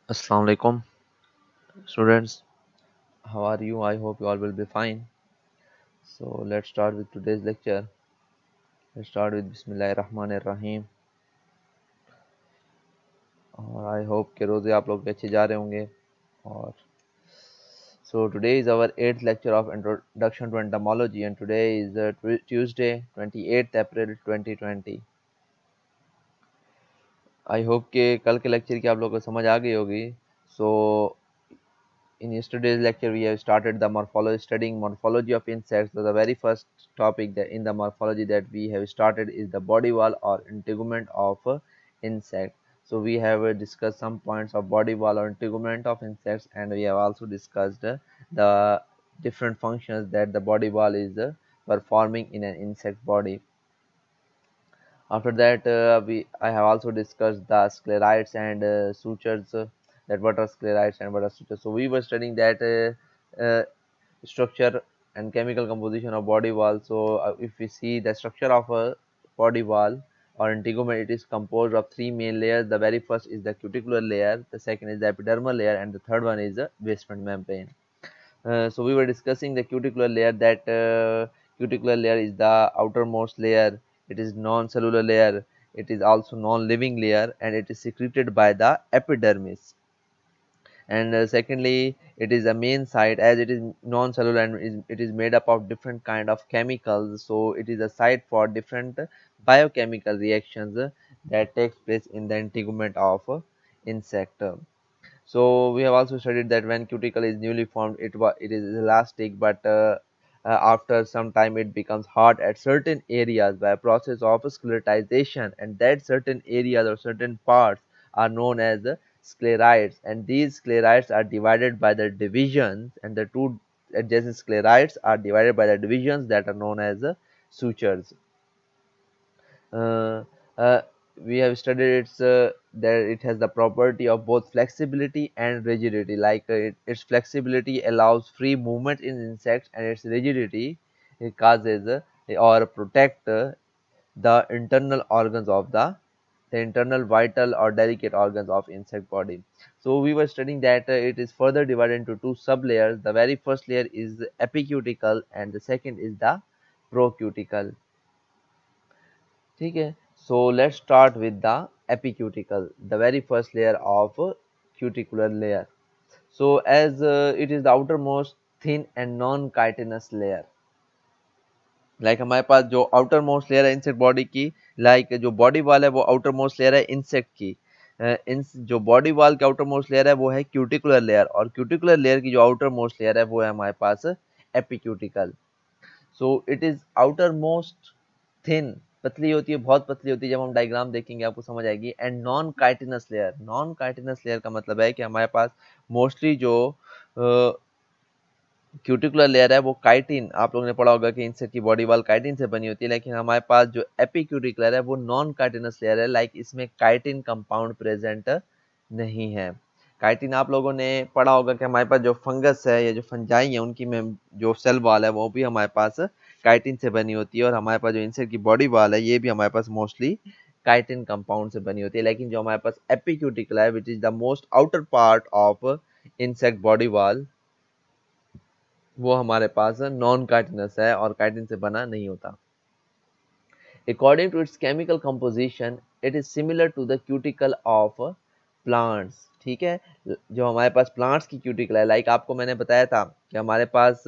Assalamu alaikum, students. How are you? I hope you all will be fine. So let's start with today's lecture. Let's start with Bismillahir Rahmanir Rahim. और I hope कि रोज़े आप लोग के अच्छे जा रहे होंगे. और so today is our eighth lecture of Introduction to Entomology, and today is Tuesday, 28th April 2020. I hope कि कल के lecture की आप लोगों को समझ आ गई होगी. So in yesterday's lecture we have started the morphology, studying morphology of insects. So the very first topic that in the morphology that we have started is the body wall or integument of insect. So we have discussed some points of body wall or integument of insects, and we have also discussed the different functions that the body wall is performing in an insect body. After that, I have also discussed the sclerites and sutures. That what are sclerites and what are sutures. So we were studying that structure and chemical composition of body wall. So if we see the structure of a body wall or integument, it is composed of three main layers. The very first is the cuticular layer, the second is the epidermal layer, and the third one is the basement membrane. So we were discussing the cuticular layer. That cuticular layer is the outermost layer. It is non-cellular layer. It is also non-living layer, and it is secreted by the epidermis. And secondly, it is a main site, as it is non-cellular and it is made up of different kind of chemicals. So it is a site for different biochemical reactions that takes place in the integument of insect. So we have also studied that when cuticle is newly formed, it is elastic, but after some time it becomes hard at certain areas by a process of sclerotization, and that certain areas or certain parts are known as sclerites, and these sclerites are divided by the divisions, and the two adjacent sclerites are divided by the divisions that are known as sutures. uh, uh, we have studied that it has the property of both flexibility and rigidity. Like its flexibility allows free movement in insects, and its rigidity it causes or protect the internal organs of the internal vital or delicate organs of insect body. So we were studying that it is further divided into two sub layers. The very first layer is the epicuticle, and the second is the procuticle. ठीक है. So let's start with the epicuticle, the very first layer of cuticular layer. So as it is the outermost thin and non-chitinous layer. Like हमारे पास जो outer most layer है insect body की, like जो body wall है वो outer most layer है insect की. जो बॉडी वाल की आउटर मोस्ट लेयर है वो है क्यूटिकुलर लेयर, और क्यूटिकुलर लेयर की जो आउटर मोस्ट लेयर है वो है हमारे पास epicuticle. So it is outer most thin, पतली होती है, बहुत पतली होती है. जब हम डायग्राम देखेंगे आपको समझ आएगी. And non chitinous layer, non chitinous layer का मतलब है कि हमारे पास मोस्टली जो क्यूटिकुलर लेयर है वो काइटिन, आप लोगों ने पढ़ा होगा कि इंसेक्ट की बॉडी वाल काइटिन से बनी होती है. लेकिन हमारे पास जो एपिक्यूटिकुलर है वो नॉन काइटिनस लेयर है. लाइक इसमें काइटिन कंपाउंड प्रेजेंट नहीं है. काइटिन आप लोगों ने पढ़ा होगा कि हमारे पास जो फंगस है या जो फंजाई है उनकी में जो सेल वाल है वो भी हमारे पास काइटिन से बनी होती है. और हमारे पास जो इंसेक्ट की बॉडी वाल है ये भी हमारे पास मोस्टली काइटिन कंपाउंड से बनी होती है. लेकिन जो हमारे पास एपिक्यूटिकुलर है which is the most outer part of insect body wall, वो हमारे पास नॉन काइटिनस है और काइटिन से बना नहीं होता. According to its chemical composition, it is similar to the cuticle of plants. ठीक है. जो हमारे पास प्लांट्स की क्यूटिकल है, लाइक आपको मैंने बताया था कि हमारे पास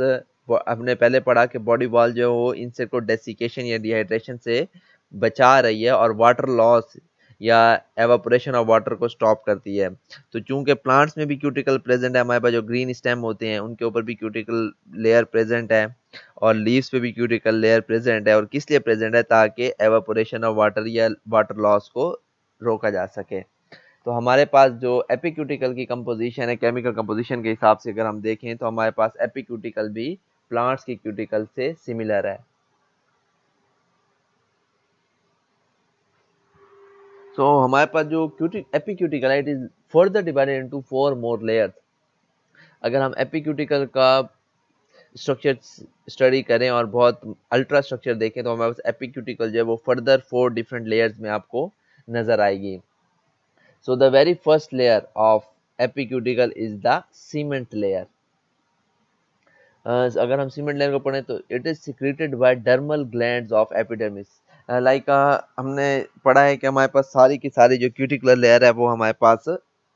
हमने पहले पढ़ा कि बॉडी वॉल जो है वो इंसेक्ट को डेसिकेशन या डिहाइड्रेशन से बचा रही है और वाटर लॉस या एवापोरेशन ऑफ वाटर को स्टॉप करती है. तो चूंकि प्लांट्स में भी क्यूटिकल प्रेजेंट है, हमारे पास जो ग्रीन स्टेम होते हैं उनके ऊपर भी क्यूटिकल लेयर प्रेजेंट है, और लीव्स पे भी क्यूटिकल लेयर प्रेजेंट है. और किस लिए प्रेजेंट है? ताकि एवापोरेशन ऑफ वाटर या वाटर लॉस को रोका जा सके. तो हमारे पास जो एपिक्यूटिकल की कंपोजिशन है केमिकल कंपोजिशन के हिसाब से अगर हम देखें तो हमारे पास एपिक्यूटिकल भी प्लांट्स की क्यूटिकल से सिमिलर है. सो हमारे पास जो एपिक्यूटिकल है it is further divided into 4 more layers. अगर हम एपिक्यूटिकल का स्ट्रक्चर स्टडी करें और बहुत अल्ट्रा स्ट्रक्चर देखें तो हमारे पास एपिक्यूटिकल जो है वो फर्दर 4 डिफरेंट लेयर्स में आपको नजर आएगी. So the very first layer of epicuticle is the cement layer. अगर हम सीमेंट लेयर को पढ़ें तो it is secreted by dermal glands of epidermis. Like हमने पढ़ा है कि हमारे पास सारी की सारी जो क्यूटिकुलर लेयर है वो हमारे पास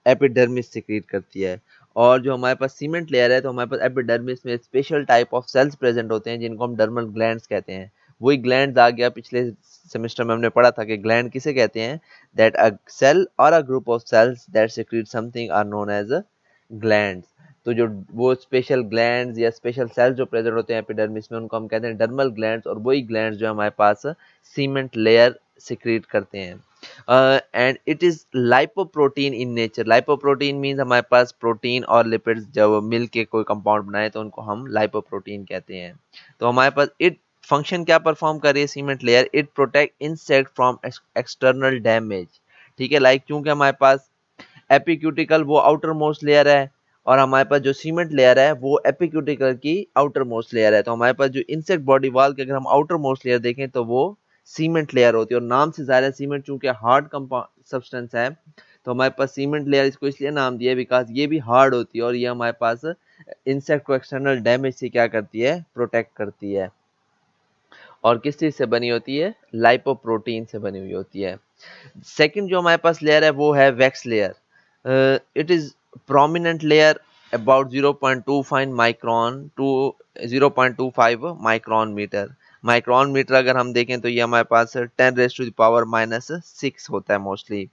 एपिडर्मिस सिक्रीट करती है, और जो हमारे पास सीमेंट लेयर है तो हमारे पास एपिडर्मिस में special type of cells present होते हैं जिनको हम डर्मल ग्लैंड्स कहते हैं। वही ग्लैंड्स आ गया, पिछले सेमेस्टर में हमने पढ़ा था कि ग्लैंड किसे कहते हैं, दैट अ सेल और a group of cells that secrete something are known as glands. तो जो वो स्पेशल ग्लैंड्स या स्पेशल सेल्स जो प्रेजेंट होते हैं एपिडर्मिस में उनको हम कहते हैं डर्मल ग्लैंड्स, और वही ग्लैंड्स जो हमारे पास सीमेंट लेयर सिक्रीट करते हैं। And it is lipoprotein in nature. Lipoprotein means हमारे पास प्रोटीन और लिपिड्स जब मिल के कोई कंपाउंड बनाए तो उनको हम लाइपोप्रोटीन कहते हैं। तो हमारे पास इट फंक्शन क्या परफॉर्म कर रही है cement layer, it protect insect from external damage. ठीक है, लाइक क्योंकि हमारे पास एपिक्यूटिकल वो आउटर मोस्ट लेयर है और हमारे पास जो सीमेंट लेयर है वो एपिक्यूटिकल की आउटर मोस्ट लेयर है, तो हमारे पास जो इंसेक्ट बॉडी वॉल की अगर हम आउटर मोस्ट लेयर देखें तो वो सीमेंट लेयर होती है। और नाम से ज़ाहिर है सीमेंट चूंकि हार्ड सब्सटेंस है तो हमारे पास सीमेंट लेयर इसको इसलिए नाम दिया है बिकॉज ये भी हार्ड होती है और ये हमारे पास इंसेक्ट को एक्सटर्नल डैमेज से क्या करती है, प्रोटेक्ट करती है। और किस चीज से बनी होती है, लाइपोप्रोटीन से बनी हुई होती है। सेकंड जो हमारे पास लेयर है वो है wax layer. It is prominent layer about 0.25 micron to 0.25 micron metre. Micron metre अगर हम देखें तो ये हमारे पास 10⁻⁻⁶ होता है मोस्टली।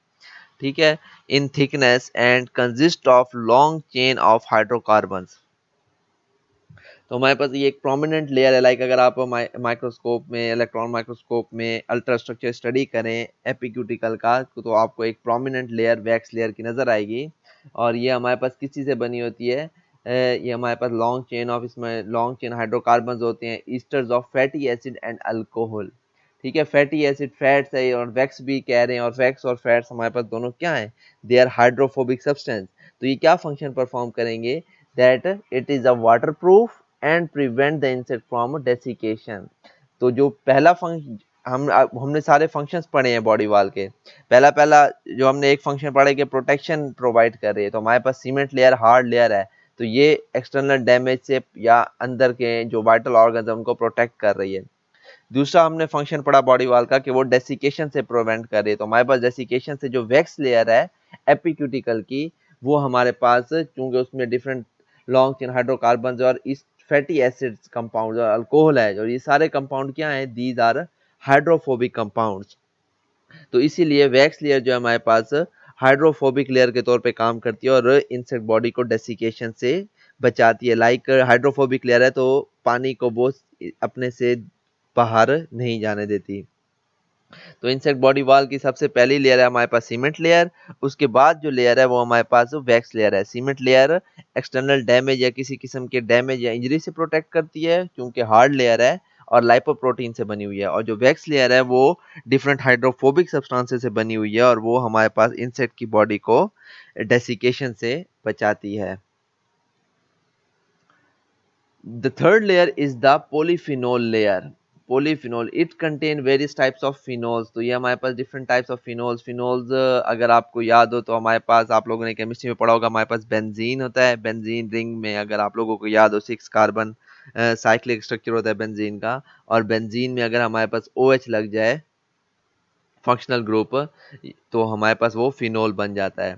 ठीक है, इन thickness and consist of long chain of hydrocarbons. तो हमारे पास ये एक प्रोमिनेंट लेयर है। लाइक अगर आप माइक्रोस्कोप में, इलेक्ट्रॉन माइक्रोस्कोप में अल्ट्रा स्ट्रक्चर स्टडी करें एपिक्यूटिकल का तो आपको एक प्रोमिनेंट लेयर वैक्स लेयर की नज़र आएगी। और ये हमारे पास किस चीज़ से बनी होती है, ये हमारे पास लॉन्ग चेन ऑफ, इसमें लॉन्ग चेन हाइड्रोकार्बन होते हैं, esters of fatty acid and alcohol. ठीक है, फैटी एसिड फैट्स है और वैक्स भी कह रहे हैं, और वैक्स और फैट्स हमारे पास दोनों क्या है, दे आर हाइड्रोफोबिक सब्सटेंस। तो ये क्या फंक्शन परफॉर्म करेंगे, that it is a water proof and prevent the insect from desiccation. तो जो पहला फंक्शन हमने सारे फंक्शंस पढ़े हैं बॉडी वॉल के, पहला पहला जो हमने एक फंक्शन पढ़े कि प्रोटेक्शन प्रोवाइड कर रही है, तो हमारे पास सीमेंट लेयर हार्ड लेयर है तो ये एक्सटर्नल डैमेज से या अंदर के जो वाइटल ऑर्गन्स है उनको प्रोटेक्ट कर रही है। दूसरा हमने फंक्शन पढ़ा बॉडी वॉल का कि वो डेसिकेशन से प्रिवेंट कर रही है, तो हमारे पास डेसिकेशन से जो वैक्स लेयर है एपिक्यूटिकल की वो हमारे पास चूंकि उसमें डिफरेंट लॉन्ग चेन हाइड्रोकार्बन और इस फैटी एसिड्स कंपाउंड और अल्कोहल है, और ये सारे कंपाउंड क्या हैं, दीज आर हाइड्रोफोबिक कंपाउंड्स। तो इसीलिए वैक्स लेयर जो है हमारे पास हाइड्रोफोबिक लेयर के तौर पे काम करती है और इंसेक्ट बॉडी को डेसिकेशन से बचाती है। लाइक हाइड्रोफोबिक लेयर है तो पानी को वो अपने से बाहर नहीं जाने देती। तो इंसेक्ट बॉडी वॉल की सबसे पहली लेयर है हमारे पास सीमेंट लेयर, उसके बाद जो लेयर है वो हमारे पास वैक्स लेयर है। सीमेंट लेयर एक्सटर्नल डैमेज या किसी किस्म के डैमेज या इंजरी से प्रोटेक्ट करती है क्योंकि हार्ड लेयर है और लाइपोप्रोटीन से बनी हुई है, और जो वैक्स लेयर है वो डिफरेंट हाइड्रोफोबिक सब्सटेंसेस से बनी हुई है और वो हमारे पास इंसेक्ट की बॉडी को डेसिकेशन से बचाती है। The third layer is the polyphenol layer. Polyphenol, it contain various types of phenols। तो ये हमारे पास different types of phenols। phenols अगर आपको याद हो तो हमारे पास, आप लोगों ने केमिस्ट्री में पढ़ा होगा, हमारे पास बेंजीन होता है। बेंजीन रिंग में अगर आप लोगों को याद हो 6 कार्बन साइक्लिक स्ट्रक्चर होता है बेंजीन का, और बेंजीन में अगर हमारे पास OH लग जाए फंक्शनल ग्रुप तो हमारे पास वो फिनोल बन जाता है।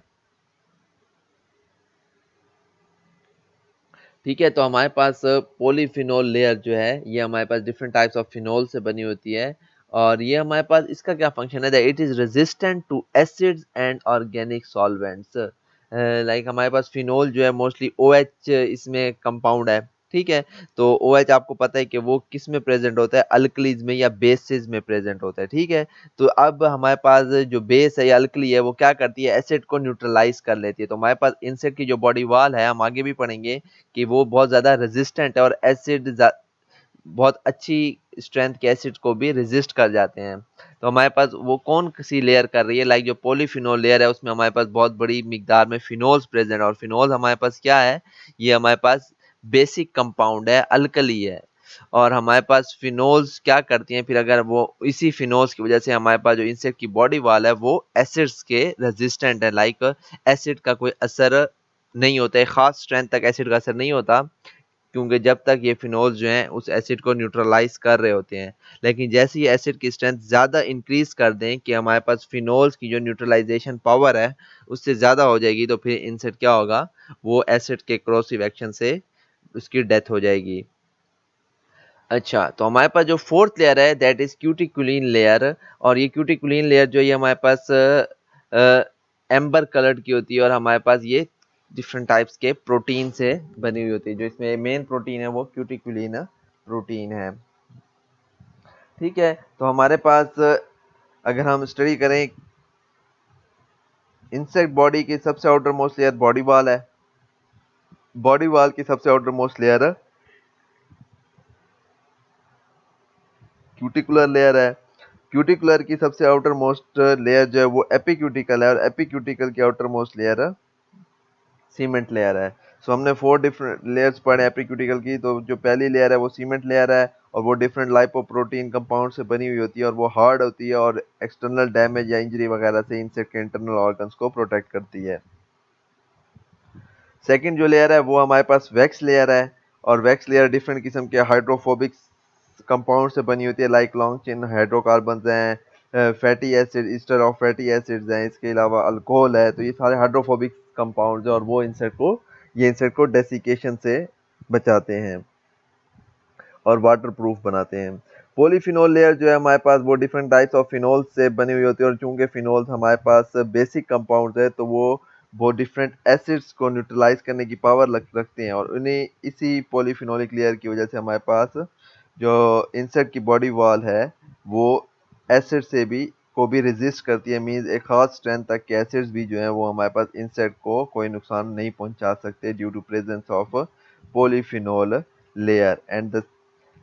ठीक है, तो हमारे पास पॉलीफिनोल लेयर जो है ये हमारे पास डिफरेंट टाइप्स ऑफ फिनोल से बनी होती है, और ये हमारे पास इसका क्या फंक्शन है, it is resistant to acids and organic solvents. Like हमारे पास फिनोल जो है मोस्टली OH इसमें कंपाउंड है। ठीक है, तो OH आपको पता है कि वो किस में प्रेजेंट होता है, अल्कलीज में या बेसिस में प्रेजेंट होता है। ठीक है, तो अब हमारे पास जो बेस है या अल्कली है वो क्या करती है, एसिड को न्यूट्रलाइज कर लेती है। तो हमारे पास इंसेक्ट की जो बॉडी वॉल है, हम आगे भी पढ़ेंगे कि वो बहुत ज़्यादा रेजिस्टेंट है और एसिड बहुत अच्छी स्ट्रेंथ के एसिड को भी रेजिस्ट कर जाते हैं। तो हमारे पास वो कौन सी लेयर कर रही है, लाइक जो पॉलीफिनोल लेयर है उसमें हमारे पास बहुत बड़ी मिकदार में फिनोल्स प्रेजेंट है, और फिनोल हमारे पास क्या है, ये हमारे पास बेसिक कंपाउंड है, अल्कली है। और हमारे पास फिनोल्स क्या करती हैं फिर, अगर वो इसी फिनोल्स की वजह से हमारे पास जो इंसेक्ट की बॉडी वाल है वो एसिड्स के रेजिस्टेंट है, लाइक एसिड का कोई असर नहीं होता है, खास स्ट्रेंथ तक एसिड का असर नहीं होता, क्योंकि जब तक ये फिनोल्स जो हैं उस एसिड को न्यूट्रलाइज कर रहे होते हैं। लेकिन जैसे ही एसिड की स्ट्रेंथ ज़्यादा इंक्रीज कर दें कि हमारे पास फिनोल्स की जो न्यूट्रलाइजेशन पावर है उससे ज़्यादा हो जाएगी, तो फिर इनसे क्या होगा, वो एसिड के क्रोसिव एक्शन से उसकी डेथ हो जाएगी। अच्छा, तो हमारे पास जो फोर्थ लेयर है दैट इज क्यूटिकुलिन लेयर, और ये क्यूटिकुलिन लेयर जो ये हमारे पास एम्बर कलर्ड की होती है, और हमारे पास ये डिफरेंट टाइप्स के प्रोटीन से बनी हुई होती है। जो इसमें मेन प्रोटीन है वो क्यूटिकुलिन प्रोटीन है। ठीक है, तो हमारे पास अगर हम स्टडी करें इंसेक्ट बॉडी की सबसे outer most layer body wall है। बॉडी वॉल की सबसे outer most layer cuticular layer है। क्यूटिकुलर की सबसे आउटर मोस्ट लेयर जो है वो एपिक्यूटिकल है, और एपिक्यूटिकल की outer most layer cement layer है। सो हमने 4 डिफरेंट लेयर्स पढ़े एपिक्यूटिकल की। तो जो पहली लेयर है वो सीमेंट लेयर है, और वो डिफरेंट लाइपोप्रोटीन कंपाउंड से बनी हुई होती है, और वो हार्ड होती है और एक्सटर्नल डैमेज या इंजरी वगैरह से इंसेक्ट के इंटरनल ऑर्गन्स को प्रोटेक्ट करती है। सेकंड जो लेयर है वो हमारे पास वैक्स लेयर है, और वैक्स लेयर डिफरेंट किस्म के हाइड्रोफोबिक कंपाउंड से बनी होती है, लाइक लॉन्ग चेन हाइड्रोकार्बन हैं, fatty acid, ester of fatty acids हैं, इसके अलावा अल्कोहल है। तो ये सारे हाइड्रोफोबिक कंपाउंड्स हैं, और वो इंसेक्ट को डेसिकेशन से बचाते हैं और वाटर प्रूफ बनाते हैं। पॉलीफिनोल लेयर जो है हमारे पास वो डिफरेंट टाइप्स ऑफ फिनोल से बनी हुई होती है, और चूंकि फिनोल्स हमारे पास बेसिक कंपाउंड्स है तो वो डिफरेंट एसिड्स को न्यूट्रलाइज करने की पावर रखते हैं, और उन्हीं इसी पॉलीफिनोलिक लेयर की वजह से हमारे पास जो इंसेक्ट की बॉडी वॉल है वो एसिड से भी को भी रेजिस्ट करती है। मींस एक खास स्ट्रेंथ तक के एसिड्स भी जो है वो हमारे पास इंसेक्ट को कोई नुकसान नहीं पहुंचा सकते due to presence of polyphenol layer. And the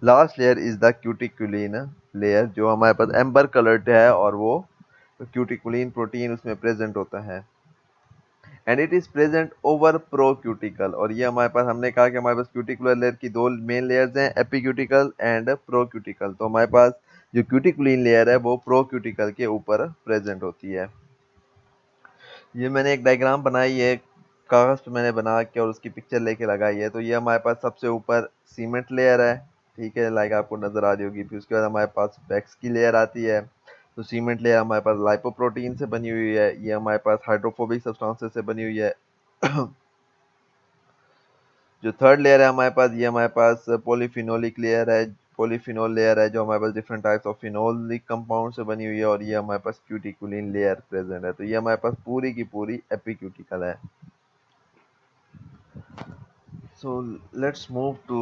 last layer is the cuticulin layer, जो हमारे पास एम्बर कलर्ड है, और वो क्यूटिकुलिन प्रोटीन उसमें प्रेजेंट होता है, and it is present over procuticle. और ये हमारे पास, हमने कहा कि हमारे पास क्यूटिकुलर लेयर की 2 मेन लेयर्स हैं, एपिक्यूटिकल एंड प्रोक्यूटिकल। तो हमारे पास जो क्यूटिकुलिन लेयर है वो प्रोक्यूटिकल के ऊपर प्रेजेंट होती है। ये मैंने एक डायग्राम बनाई है कागज पे, मैंने बना के और उसकी पिक्चर लेके लगाई है। तो ये हमारे पास सबसे ऊपर सीमेंट लेयर है, ठीक है, लाइक आपको नजर आ रही होगी। फिर उसके बाद हमारे पास वैक्स की लेयर आती है। तो सीमेंट लेयर हमारे पास लाइपोप्रोटीन से बनी हुई है, ये हमारे पास हाइड्रोफोबिक सब्सटेंसेस से बनी हुई है। जो थर्ड लेयर है हमारे पास, ये हमारे पास पॉलीफिनोलिक लेयर है, पॉलीफिनोल लेयर है, जो हमारे पास different types of phenolic compound से बनी हुई है, और ये हमारे पास क्यूटिकुलिन लेयर प्रेजेंट है। तो ये हमारे पास पूरी की पूरी एपिक्यूटिकल है। So let's move to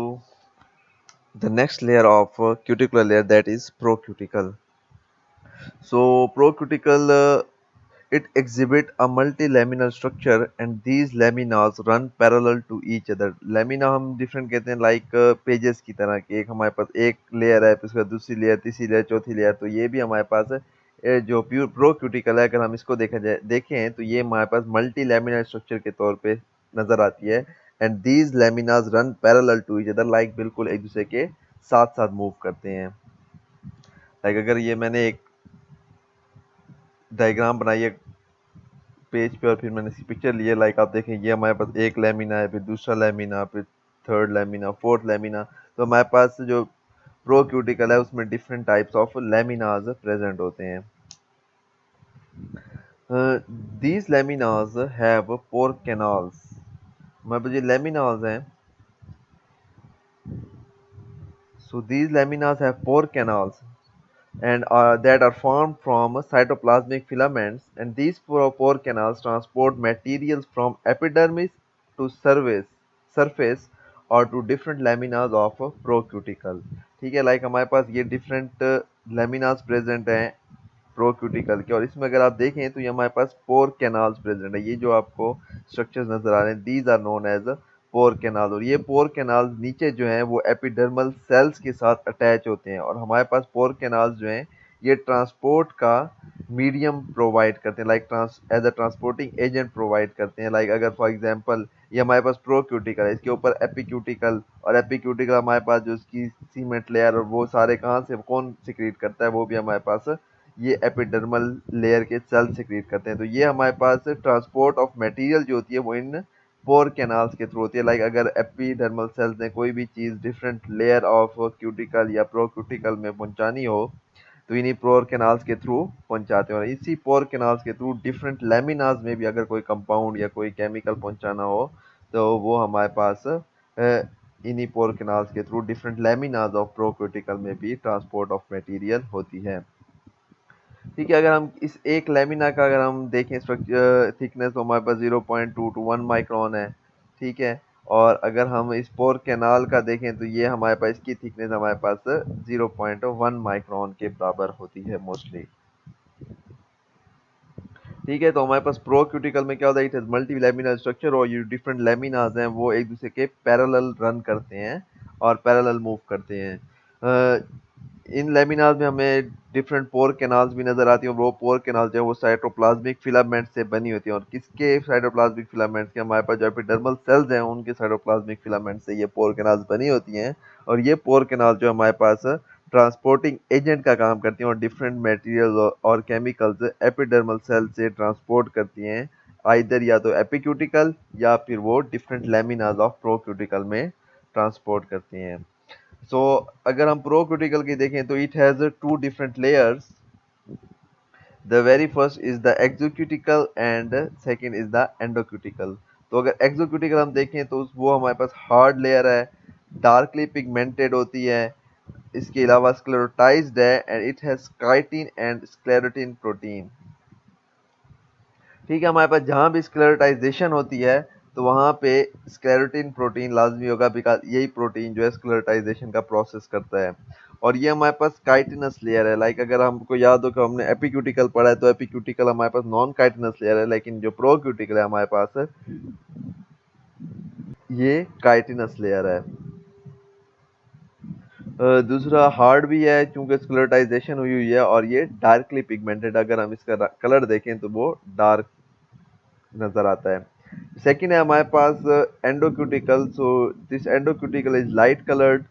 the next layer of cuticular layer, that is procuticle. So procuticle it exhibit a multilaminar structure, and these laminas run parallel to each other. Lamina हम different कहते हैं like pages की तरह कि एक हमारे पास एक layer है, फिर उसके बाद दूसरी layer, तीसरी layer, चौथी layer। तो ये भी हमारे पास है जो प्योर प्रोक्यूटिकल है, अगर हम इसको देखें तो ये हमारे पास मल्टी लैमिनार स्ट्रक्चर के तौर पे नजर आती है। And these laminas run parallel to each other, like बिल्कुल एक दूसरे के साथ साथ मूव करते हैं। लाइक अगर ये मैंने एक डायग्राम बनाई है पेज पे, और फिर मैंने इसकी पिक्चर ली है, लाइक आप देखें ये हमारे पास एक लैमिना है, फिर दूसरा लैमिना, फिर थर्ड लैमिना, फोर्थ लैमिना। तो हमारे पास जो प्रोक्यूटिकल है उसमें डिफरेंट टाइप्स ऑफ लैमिनाज प्रेजेंट होते हैं। These laminas have pore canals. हमारे पास ये laminas हैं, so these laminas have pore canals and that are formed from cytoplasmic filaments, and these pore canals transport materials from epidermis to surface or to different laminas of procuticle। ठीक है, like हमारे पास ये different laminas present हैं प्रोक्यूटिकल के, और इसमें अगर आप देखें तो ये हमारे पास पोर कैनाल्स प्रेजेंट है। ये जो आपको स्ट्रक्चर्स नजर आ रहे हैं these are known as pore canal, और ये पोर कैनाल्स नीचे जो हैं वो एपिडर्मल सेल्स के साथ अटैच होते हैं, और हमारे पास पोर कैनाल्स जो हैं ये ट्रांसपोर्ट का मीडियम प्रोवाइड करते हैं, like as a transporting agent provide करते हैं। लाइक अगर फॉर एग्जांपल ये हमारे पास प्रोक्यूटिकल है, इसके ऊपर एपिक्यूटिकल, और एपिक्यूटिकल हमारे पास जो इसकी सीमेंट लेयर और वो सारे कहाँ से कौन सिक्रीट करता है, वो भी हमारे पास ये एपिडर्मल लेयर के सेल सिक्रीट करते हैं। तो ये हमारे पास ट्रांसपोर्ट ऑफ मटेरियल जो होती है वो इन पोर कैनाल्स के थ्रू होती है। लाइक अगर एपिडर्मल सेल्स ने कोई भी चीज़ डिफरेंट लेयर ऑफ क्यूटिकल या प्रोक्यूटिकल में पहुंचानी हो तो इन्हीं पोर कैनाल्स के थ्रू पहुंचाते हैं। और इसी पोर कैनाल्स के थ्रू डिफरेंट लेमिनाज में भी अगर कोई कंपाउंड या कोई केमिकल पहुंचाना हो तो वो हमारे पास इन्हीं पोर कैनाल्स के थ्रू डिफरेंट लेमिनाज ऑफ प्रोक्यूटिकल में भी ट्रांसपोर्ट ऑफ मटेरियल होती है। ठीक है, अगर हम इस एक लेमिना का अगर हम देखें स्ट्रक्चर थिकनेस तो हमारे पास 0.2 to 1 माइक्रोन है। ठीक है, और अगर हम इस पोर कैनाल का देखें तो ये हमारे पास इसकी थिकनेस हमारे पास 0.1 माइक्रोन के बराबर होती है मोस्टली। ठीक है, तो हमारे पास प्रोक्यूटिकल में क्या होता है, it has multi laminar structure और ये डिफरेंट लेमिनाज हैं वो एक दूसरे के पैरेलल रन करते हैं और पैरेलल मूव करते हैं। इन लेमिनाज में हमें डिफरेंट पोर कैनाल्स भी नजर आती हैं और वो पोर कैनाल जो है वो साइटोप्लाज्मिक फिलामेंट से बनी होती हैं। और किसके साइटोप्लाज्मिक फिलामेंट्स के, हमारे पास जो एपिडर्मल सेल्स हैं उनके साइटोप्लाज्मिक फिलामेंट से ये पोर कैनाल्स बनी होती हैं। और ये पोर कैनाल जो हमारे पास ट्रांसपोर्टिंग एजेंट का काम करती हैं और डिफरेंट मटेरियल्स और केमिकल्स एपिडर्मल सेल से ट्रांसपोर्ट करती हैं, आइदर या तो एपिक्यूटिकल या फिर वो डिफरेंट लेमिनाज ऑफ प्रोक्यूटिकल में ट्रांसपोर्ट करती हैं। सो अगर हम प्रोक्यूटिकल की देखें तो it has two different layers. The very first is the exocuticle and second is the endocuticle. तो अगर एक्सोक्यूटिकल हम देखें तो वो हमारे पास हार्ड लेयर है, डार्कली पिगमेंटेड होती है, इसके अलावा स्क्लेरोटाइज्ड है and it has chitin and sclerotin protein. ठीक है, हमारे पास जहाँ भी स्क्लेरोटाइजेशन होती है तो वहाँ पे स्क्लेरोटिन प्रोटीन लाजमी होगा, बिकॉज यही प्रोटीन जो है स्क्लेरोटाइजेशन का प्रोसेस करता है। और ये हमारे पास काइटिनस लेयर है। लाइक अगर हमको याद हो कि हमने एपिक्यूटिकल पढ़ा है तो एपिक्यूटिकल हमारे पास नॉन काइटिनस लेयर है, लेकिन जो प्रोक्यूटिकल है हमारे पास ये काइटिनस लेयर है। दूसरा हार्ड भी है क्योंकि स्क्लेरोटाइजेशन हुई हुई है और ये डार्कली पिगमेंटेड, अगर हम इसका कलर देखें तो वो डार्क नजर आता है। सेकेंड है हमारे पास endocuticle. So this endocuticle is light coloured,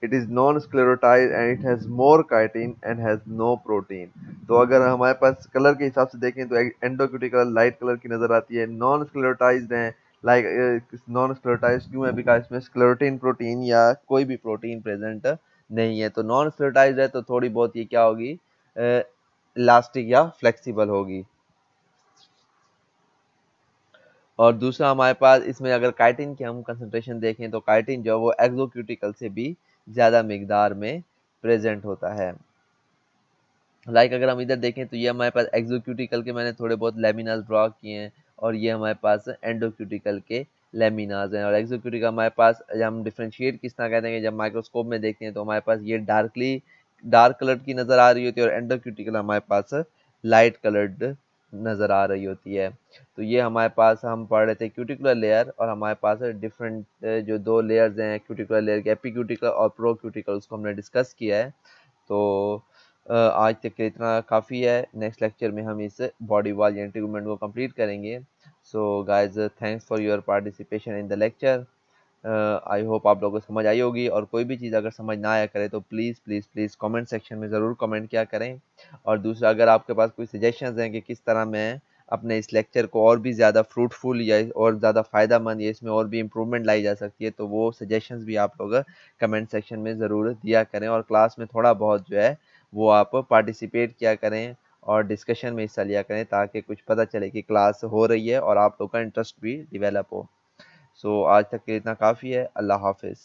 it is non sclerotize and it has more chitin and has no protein. तो अगर हमारे पास कलर के हिसाब से देखें तो एंडोक्यूटिकल लाइट कलर की नजर आती है, नॉन स्क्लेरोटाइज्ड है। लाइक नॉन स्क्लेरोटाइज क्यों है, बिकॉज इसमें स्क्लेरोटिन प्रोटीन या कोई भी प्रोटीन प्रेजेंट नहीं है। तो नॉन स्क्लेरोटाइज्ड है तो थोड़ी बहुत ये क्या होगी, इलास्टिक या फ्लेक्सिबल होगी। और दूसरा हमारे पास इसमें अगर काइटिन की हम कंसंट्रेशन देखें तो काइटिन जो है वो एक्सोक्यूटिकल से भी ज़्यादा मिकदार में प्रेजेंट होता है। लाइक अगर हम इधर देखें तो ये हमारे पास एक्सोक्यूटिकल के मैंने थोड़े बहुत लेमिनाज ड्रॉ किए हैं और ये हमारे पास एंडोक्यूटिकल के लेमिनाज हैं। और एक्सोक्यूटिकल हमारे पास जब हम डिफ्रेंशिएट किस तरह कहते हैं कि जब माइक्रोस्कोप में देखते हैं तो हमारे पास ये डार्क कलर की नज़र आ रही होती है और एंडोक्यूटिकल हमारे पास लाइट कलर्ड नज़र आ रही होती है। तो ये हमारे पास हम पढ़ रहे थे क्यूटिकुलर लेयर और हमारे पास डिफरेंट जो दो लेयर्स हैं क्यूटिकुलर लेयर के, एपिक्यूटिकल और प्रोक्यूटिकल, उसको हमने डिस्कस किया है। तो आज तक के इतना काफ़ी है। नेक्स्ट लेक्चर में हम इस बॉडी वॉल या इंटीग्यूमेंट को कंप्लीट करेंगे। So guys, thanks for your participation in the lecture. I hope आप लोगों को समझ आई होगी और कोई भी चीज़ अगर समझ ना आया करे तो please please please comment section में ज़रूर कमेंट किया करें। और दूसरा, अगर आपके पास कोई सजेशंस हैं कि किस तरह मैं अपने इस लेक्चर को और भी ज़्यादा फ्रूटफुल या और ज़्यादा फ़ायदा मंद या इसमें और भी इम्प्रूवमेंट लाई जा सकती है तो वो सजेशंस भी आप लोग कमेंट सेक्शन में ज़रूर दिया करें। और क्लास में थोड़ा बहुत जो है वो आप पार्टिसिपेट किया करें और डिस्कशन में हिस्सा लिया करें ताकि कुछ पता चले कि क्लास हो रही है और आप लोग का इंटरेस्ट भी डिवेलप हो। सो आज तक के इतना काफ़ी है। अल्लाह हाफिज़।